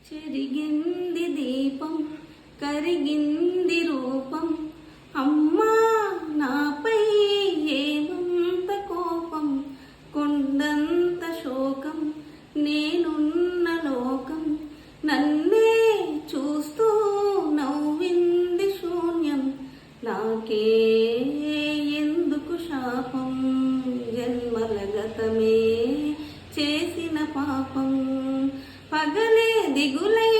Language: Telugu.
చెరిగింది దీపం కరిగింది రూపం అమ్మా నాపై ఏమంత కోపం కొండంత శోకం నేనున్న లోకం నన్నే చూస్తూ నవ్వింది శూన్యం నాకే ఎందుకు శాపం జన్మల గతమే చేసిన పాపం పగలే దిగులై